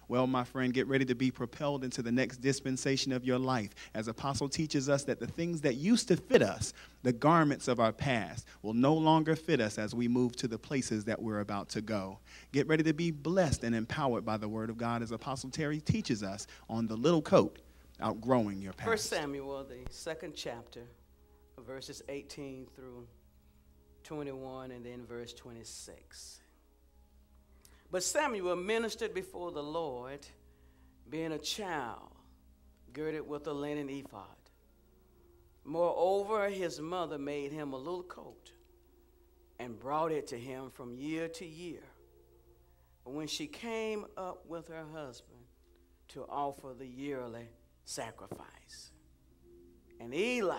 Well, my friend, get ready to be propelled into the next dispensation of your life. As Apostle teaches us that the things that used to fit us, the garments of our past, will no longer fit us as we move to the places that we're about to go. Get ready to be blessed and empowered by the word of God as Apostle Terry teaches us on the little coat, outgrowing your past. 1 Samuel, the second chapter, verses 18 through 21, and then verse 26. But Samuel ministered before the Lord, being a child, girded with a linen ephod. Moreover, his mother made him a little coat and brought it to him from year to year. When she came up with her husband to offer the yearly sacrifice. And Eli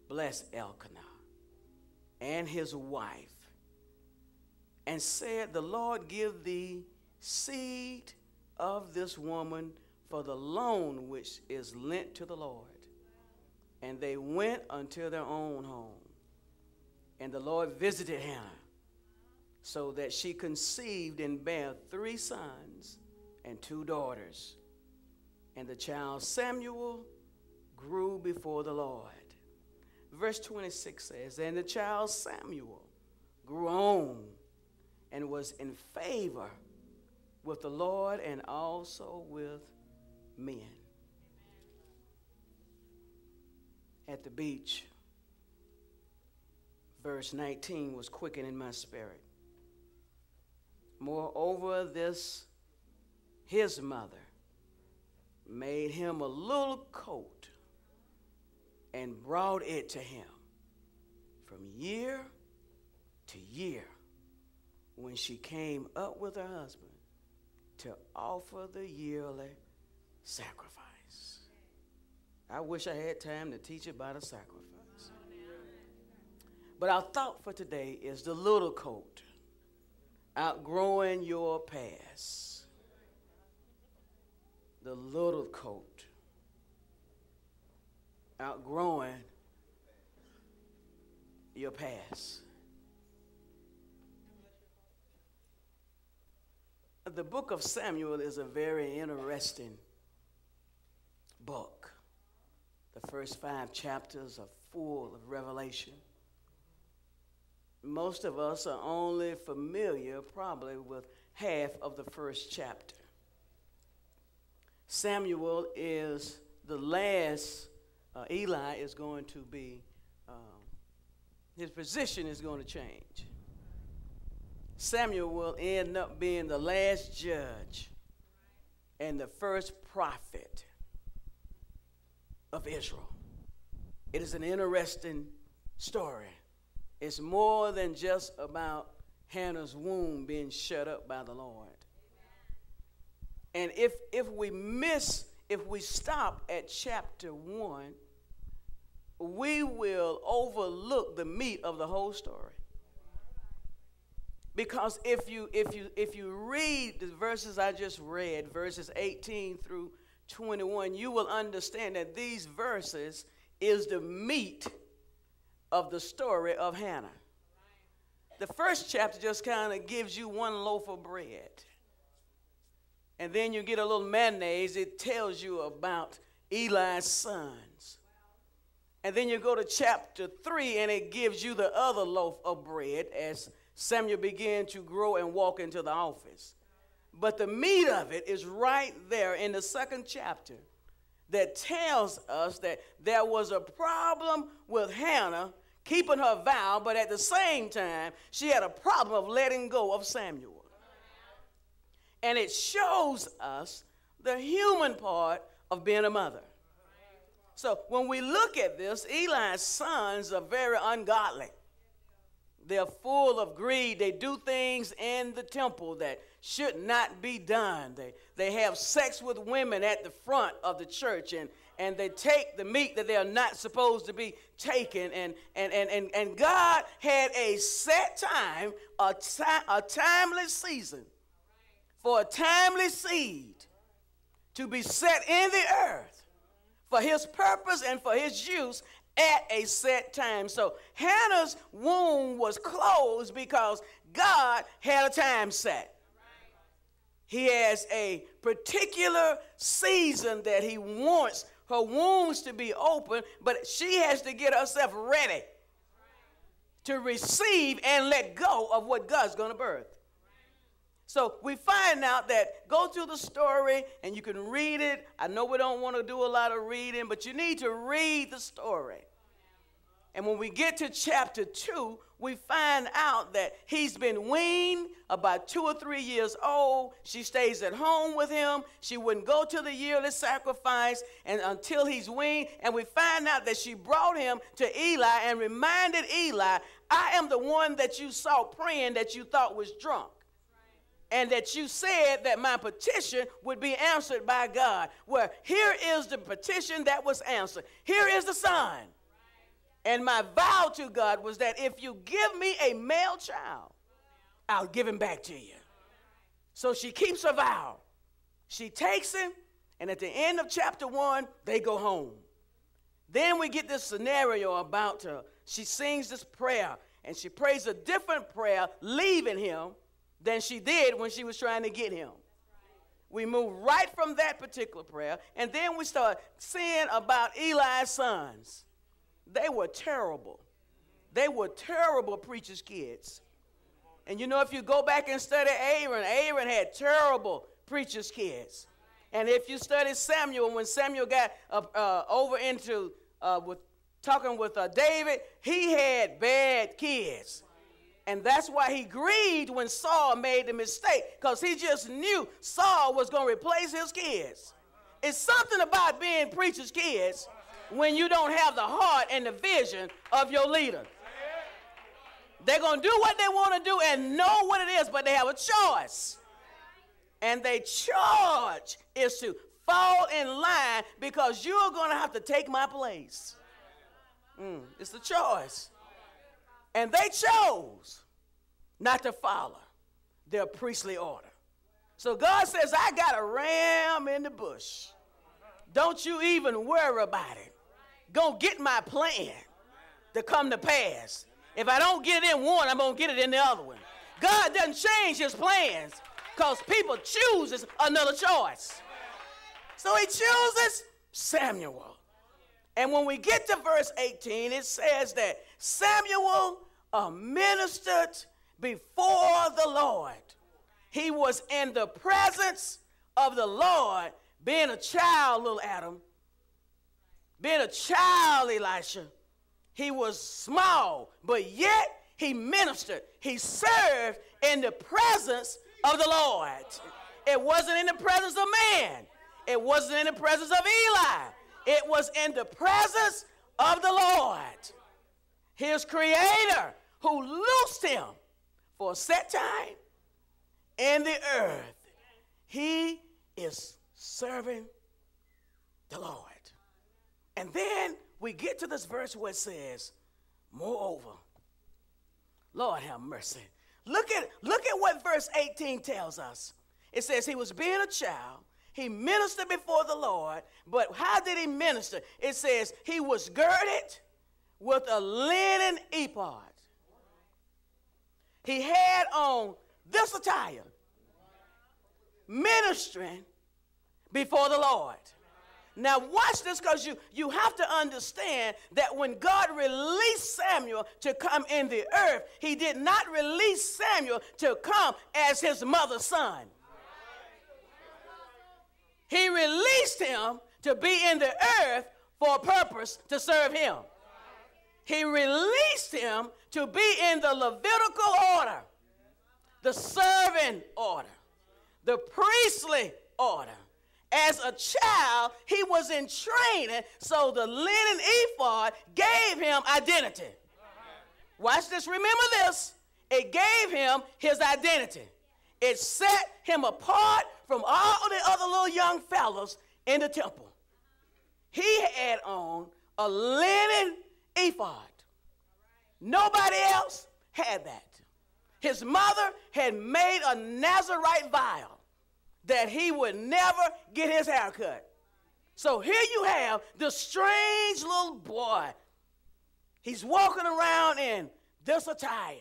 blessed Elkanah and his wife, and said, the Lord give thee seed of this woman for the loan which is lent to the Lord. And they went unto their own home. And the Lord visited Hannah, so that she conceived and bare 3 sons and 2 daughters. And the child Samuel grew before the Lord. Verse 26 says, and the child Samuel grew on and was in favor with the Lord and also with men. At the beach, verse 19 was quickened in my spirit. Moreover, his mother made him a little coat and brought it to him from year to year, when she came up with her husband to offer the yearly sacrifice. I wish I had time to teach about a sacrifice. But our thought for today is the little coat, outgrowing your past. The little coat, outgrowing your past. The book of Samuel is a very interesting book. The first 5 chapters are full of revelation. Most of us are only familiar probably with half of the first chapter. Samuel is the last. Eli is going to be, his position is going to change. Samuel will end up being the last judge and the first prophet of Israel. It is an interesting story. It's more than just about Hannah's womb being shut up by the Lord. And if we stop at chapter 1, we will overlook the meat of the whole story. Because if you read the verses I just read, verses 18 through 21, you will understand that these verses is the meat of the story of Hannah. The first chapter just kind of gives you one loaf of bread. And then you get a little mayonnaise. It tells you about Eli's sons. And then you go to chapter 3 and it gives you the other loaf of bread as Samuel began to grow and walk into the office. But the meat of it is right there in the second chapter that tells us that there was a problem with Hannah keeping her vow, but at the same time, she had a problem of letting go of Samuel. And it shows us the human part of being a mother. So when we look at this, Eli's sons are very ungodly. They're full of greed. They do things in the temple that should not be done. They have sex with women at the front of the church, and they take the meat that they are not supposed to be taking. And God had a set time, a timely season for a timely seed to be set in the earth for his purpose and for his use at a set time. So Hannah's womb was closed because God had a time set. He has a particular season that he wants her wombs to be open, but she has to get herself ready to receive and let go of what God's going to birth. So we find out that, go through the story and you can read it. I know we don't want to do a lot of reading, but you need to read the story. And when we get to chapter 2, we find out that he's been weaned, about 2 or 3 years old. She stays at home with him. She wouldn't go to the yearly sacrifice and until he's weaned. And we find out that she brought him to Eli and reminded Eli, I am the one that you saw praying that you thought was drunk. And that you said that my petition would be answered by God. Well, here is the petition that was answered. Here is the sign. And my vow to God was that if you give me a male child, I'll give him back to you. So she keeps her vow. She takes him, and at the end of chapter 1, they go home. Then we get this scenario about her. She sings this prayer, and she prays a different prayer, leaving him, than she did when she was trying to get him. We move right from that particular prayer, and then we start seeing about Eli's sons. They were terrible. They were terrible preachers' kids. And you know, if you go back and study Aaron had terrible preachers' kids. And if you study Samuel, when Samuel got over into talking with David, he had bad kids. And that's why he grieved when Saul made the mistake, because he just knew Saul was going to replace his kids. It's something about being preachers' kids when you don't have the heart and the vision of your leader. They're going to do what they want to do and know what it is, but they have a choice. And their charge is to fall in line, because you're going to have to take my place. It's the choice. And they chose not to follow their priestly order. So God says, I got a ram in the bush. Don't you even worry about it. Go get my plan to come to pass. If I don't get it in one, I'm going to get it in the other one. God doesn't change his plans because people choose another choice. So he chooses Samuel. And when we get to verse 18, it says that Samuel ministered before the Lord. He was in the presence of the Lord, being a child, little Adam, being a child, Elisha. He was small, but yet he ministered. He served in the presence of the Lord. It wasn't in the presence of man. It wasn't in the presence of Eli. It was in the presence of the Lord, his creator, who loosed him for a set time in the earth. He is serving the Lord. And then we get to this verse where it says, moreover, Lord have mercy. Look at what verse 18 tells us. It says he was being a child. He ministered before the Lord. But how did he minister? It says he was girded with a linen ephod. He had on this attire, ministering before the Lord. Now watch this, because you have to understand that when God released Samuel to come in the earth, he did not release Samuel to come as his mother's son. He released him to be in the earth for a purpose to serve him. He released him to be in the Levitical order, the serving order, the priestly order. As a child, he was in training, so the linen ephod gave him identity. Watch this. Remember this. It gave him his identity. It set him apart from all the other little young fellows in the temple. He had on a linen ephod. Nobody else had that. His mother had made a Nazarite vow that he would never get his hair cut. So here you have this strange little boy. He's walking around in this attire.